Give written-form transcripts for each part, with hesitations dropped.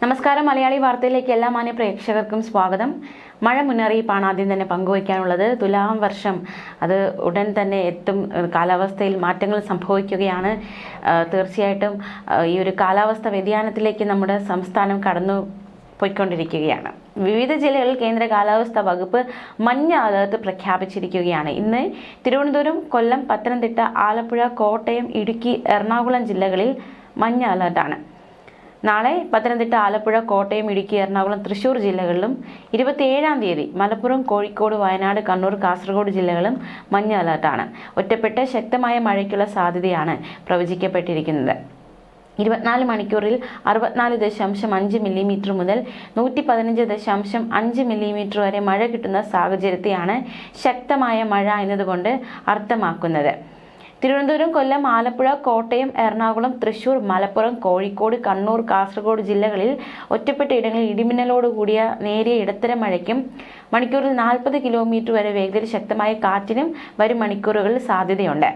നമസ്കാരം. മലയാളി വാർത്തയിലേക്ക് എല്ലാ മാന്യ പ്രേക്ഷകർക്കും സ്വാഗതം. മഴ മുന്നറിയിപ്പാണ് ആദ്യം തന്നെ പങ്കുവയ്ക്കാനുള്ളത്. തുലാം വർഷം അത് ഉടൻ തന്നെ എത്തും. കാലാവസ്ഥയിൽ മാറ്റങ്ങൾ സംഭവിക്കുകയാണ്. തീർച്ചയായിട്ടും ഈ ഒരു കാലാവസ്ഥ വ്യതിയാനത്തിലേക്ക് നമ്മുടെ സംസ്ഥാനം കടന്നു പോയിക്കൊണ്ടിരിക്കുകയാണ്. വിവിധ ജില്ലകളിൽ കേന്ദ്ര കാലാവസ്ഥാ വകുപ്പ് മഞ്ഞ അലർട്ട് പ്രഖ്യാപിച്ചിരിക്കുകയാണ്. ഇന്ന് തിരുവനന്തപുരം, കൊല്ലം, പത്തനംതിട്ട, ആലപ്പുഴ, കോട്ടയം, ഇടുക്കി, എറണാകുളം ജില്ലകളിൽ മഞ്ഞ അലർട്ടാണ്. നാളെ പത്തനംതിട്ട, ആലപ്പുഴ, കോട്ടയം, ഇടുക്കി, എറണാകുളം, തൃശൂർ ജില്ലകളിലും 27-ാം തീയതി മലപ്പുറം, കോഴിക്കോട്, വയനാട്, കണ്ണൂർ, കാസർഗോഡ് ജില്ലകളും മഞ്ഞ അലർട്ടാണ്. ഒറ്റപ്പെട്ട ശക്തമായ മഴയ്ക്കുള്ള സാധ്യതയാണ് പ്രവചിക്കപ്പെട്ടിരിക്കുന്നത്. 24 മണിക്കൂറിൽ 64.5 മില്ലിമീറ്റർ മുതൽ 115.5 മില്ലിമീറ്റർ വരെ മഴ കിട്ടുന്ന സാഹചര്യത്തെയാണ് ശക്തമായ മഴ എന്നതുകൊണ്ട് അർത്ഥമാക്കുന്നത്. തിരുവനന്തപുരം, കൊല്ലം, ആലപ്പുഴ, കോട്ടയം, എറണാകുളം, തൃശൂർ, മലപ്പുറം, കോഴിക്കോട്, കണ്ണൂർ, കാസർഗോഡ് ജില്ലകളിൽ ഒറ്റപ്പെട്ട ഇടങ്ങളിൽ ഇടിമിന്നലോട് കൂടിയ നേരിയ ഇടത്തരം മഴയ്ക്കും മണിക്കൂറിൽ 40 കിലോമീറ്റർ വരെ വേഗതയിൽ ശക്തമായ കാറ്റിനും വരും മണിക്കൂറുകളിൽ സാധ്യതയുണ്ട്.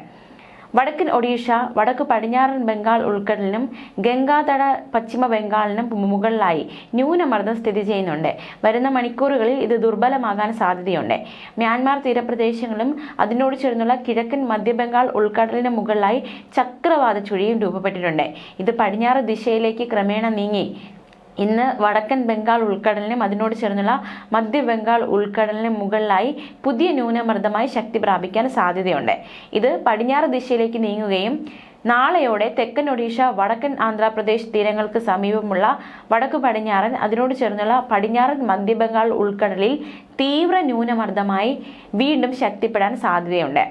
വടക്കൻ ഒഡീഷ, വടക്ക് പടിഞ്ഞാറൻ ബംഗാൾ ഉൾക്കടലിനും ഗംഗാതട പശ്ചിമ ബംഗാളിനും മുകളിലായി ന്യൂനമർദ്ദം സ്ഥിതി ചെയ്യുന്നുണ്ട്. വരുന്ന മണിക്കൂറുകളിൽ ഇത് ദുർബലമാകാൻ സാധ്യതയുണ്ട്. മ്യാൻമാർ തീരപ്രദേശങ്ങളും അതിനോട് ചേർന്നുള്ള കിഴക്കൻ മധ്യ ബംഗാൾ ഉൾക്കടലിന് മുകളിലായി ചക്രവാത ചുഴിയും രൂപപ്പെട്ടിട്ടുണ്ട്. ഇത് പടിഞ്ഞാറ് ദിശയിലേക്ക് ക്രമേണ നീങ്ങി ഇന്ന് വടക്കൻ ബംഗാൾ ഉൾക്കടലിനും അതിനോട് ചേർന്നുള്ള മധ്യ ബംഗാൾ ഉൾക്കടലിന് മുകളിലായി പുതിയ ന്യൂനമർദ്ദമായി ശക്തി പ്രാപിക്കാൻ സാധ്യതയുണ്ട്. ഇത് പടിഞ്ഞാറ് ദിശയിലേക്ക് നീങ്ങുകയും നാളെയോടെ തെക്കൻ ഒഡീഷ, വടക്കൻ ആന്ധ്രാപ്രദേശ് തീരങ്ങൾക്ക് സമീപമുള്ള വടക്കു പടിഞ്ഞാറൻ അതിനോട് ചേർന്നുള്ള പടിഞ്ഞാറൻ മധ്യ ബംഗാൾ ഉൾക്കടലിൽ തീവ്ര ന്യൂനമർദ്ദമായി വീണ്ടും ശക്തിപ്പെടാൻ സാധ്യതയുണ്ട്.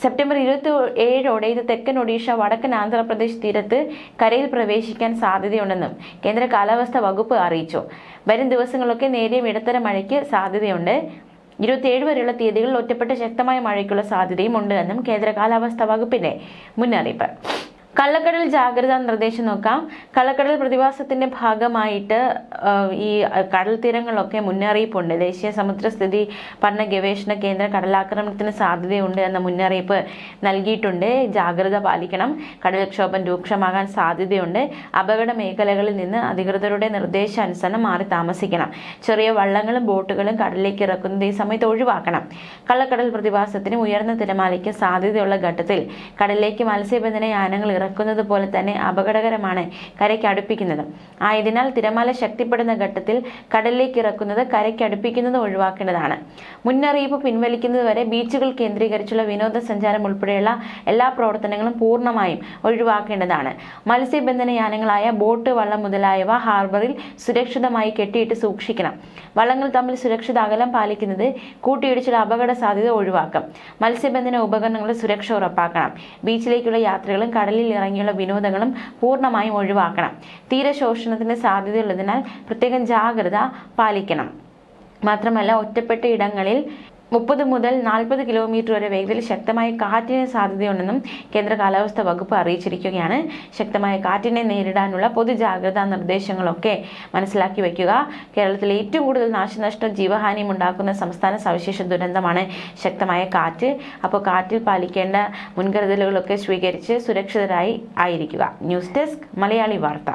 സെപ്റ്റംബർ 27ഓടെ ഇത് തെക്കൻ ഒഡീഷ, വടക്കൻ ആന്ധ്രാപ്രദേശ് തീരത്ത് കരയിൽ പ്രവേശിക്കാൻ സാധ്യതയുണ്ടെന്നും കേന്ദ്ര കാലാവസ്ഥാ വകുപ്പ് അറിയിച്ചു. വരും ദിവസങ്ങളൊക്കെ നേരിയ ഇടത്തരം മഴയ്ക്ക് സാധ്യതയുണ്ട്. 27 വരെയുള്ള തീയതികളിൽ ഒറ്റപ്പെട്ട ശക്തമായ മഴയ്ക്കുള്ള സാധ്യതയും ഉണ്ട് എന്നും കേന്ദ്ര കാലാവസ്ഥാ വകുപ്പിന്റെ മുന്നറിയിപ്പ്. കള്ളക്കടൽ ജാഗ്രതാ നിർദ്ദേശം നോക്കാം. കള്ളക്കടൽ പ്രതിഭാസത്തിന്റെ ഭാഗമായിട്ട് ഈ കടൽ തീരങ്ങളിലൊക്കെ മുന്നറിയിപ്പുണ്ട്. ദേശീയ സമുദ്രസ്ഥിതി പഠന ഗവേഷണ കേന്ദ്ര കടലാക്രമണത്തിന് സാധ്യതയുണ്ട് എന്ന മുന്നറിയിപ്പ് നൽകിയിട്ടുണ്ട്. ജാഗ്രത പാലിക്കണം. കടൽക്ഷോഭം രൂക്ഷമാകാൻ സാധ്യതയുണ്ട്. അപകട മേഖലകളിൽ നിന്ന് അധികൃതരുടെ നിർദ്ദേശാനുസരണം മാറി താമസിക്കണം. ചെറിയ വള്ളങ്ങളും ബോട്ടുകളും കടലിലേക്ക് ഇറക്കുന്നത് ഈ സമയത്ത് ഒഴിവാക്കണം. കള്ളക്കടൽ പ്രതിഭാസത്തിനും ഉയർന്ന തിരമാലയ്ക്കും സാധ്യതയുള്ള ഘട്ടത്തിൽ കടലിലേക്ക് മത്സ്യബന്ധന യാനങ്ങൾ ഇറക്കുന്നത് പോലെ തന്നെ അപകടകരമാണ് കരയ്ക്ക് അടുപ്പിക്കുന്നത്. ആയതിനാൽ തിരമാല ശക്തിപ്പെടുന്ന ഘട്ടത്തിൽ കടലിലേക്ക് ഇറക്കുന്നത് കരയ്ക്ക് അടുപ്പിക്കുന്നത് ഒഴിവാക്കേണ്ടതാണ്. മുന്നറിയിപ്പ് പിൻവലിക്കുന്നതുവരെ ബീച്ചുകൾ കേന്ദ്രീകരിച്ചുള്ള വിനോദസഞ്ചാരം ഉൾപ്പെടെയുള്ള എല്ലാ പ്രവർത്തനങ്ങളും പൂർണ്ണമായും ഒഴിവാക്കേണ്ടതാണ്. മത്സ്യബന്ധന യാനങ്ങളായ ബോട്ട്, വള്ളം മുതലായവ ഹാർബറിൽ സുരക്ഷിതമായി കെട്ടിയിട്ട് സൂക്ഷിക്കണം. വള്ളങ്ങൾ തമ്മിൽ സുരക്ഷിത അകലം പാലിക്കുന്നത് കൂട്ടിയിടിച്ചുള്ള അപകട സാധ്യത ഒഴിവാക്കും. മത്സ്യബന്ധന ഉപകരണങ്ങളുടെ സുരക്ഷ ഉറപ്പാക്കണം. ബീച്ചിലേക്കുള്ള യാത്രകളും കടലിൽ ഇറങ്ങിയുള്ള വിനോദങ്ങളും പൂർണ്ണമായും ഒഴിവാക്കണം. തീരശോഷണത്തിന് സാധ്യതയുള്ളതിനാൽ പ്രത്യേകം ജാഗ്രത പാലിക്കണം. മാത്രമല്ല, ഒറ്റപ്പെട്ട ഇടങ്ങളിൽ 30 മുതൽ 40 കിലോമീറ്റർ വരെ വേഗതയിൽ ശക്തമായ കാറ്റിന് സാധ്യതയുണ്ടെന്നും കേന്ദ്ര കാലാവസ്ഥാ വകുപ്പ് അറിയിച്ചിരിക്കുകയാണ്. ശക്തമായ കാറ്റിനെ നേരിടാനുള്ള പൊതുജാഗ്രതാ നിർദ്ദേശങ്ങളൊക്കെ മനസ്സിലാക്കി വയ്ക്കുക. കേരളത്തിൽ ഏറ്റവും കൂടുതൽ നാശനഷ്ടം, ജീവഹാനിയും ഉണ്ടാക്കുന്ന സംസ്ഥാന സവിശേഷ ദുരന്തമാണ് ശക്തമായ കാറ്റ്. അപ്പോൾ കാറ്റിൽ പാലിക്കേണ്ട മുൻകരുതലുകളൊക്കെ സ്വീകരിച്ച് സുരക്ഷിതരായി ആയിരിക്കുക. ന്യൂസ് ഡെസ്ക്, മലയാളി വാർത്ത.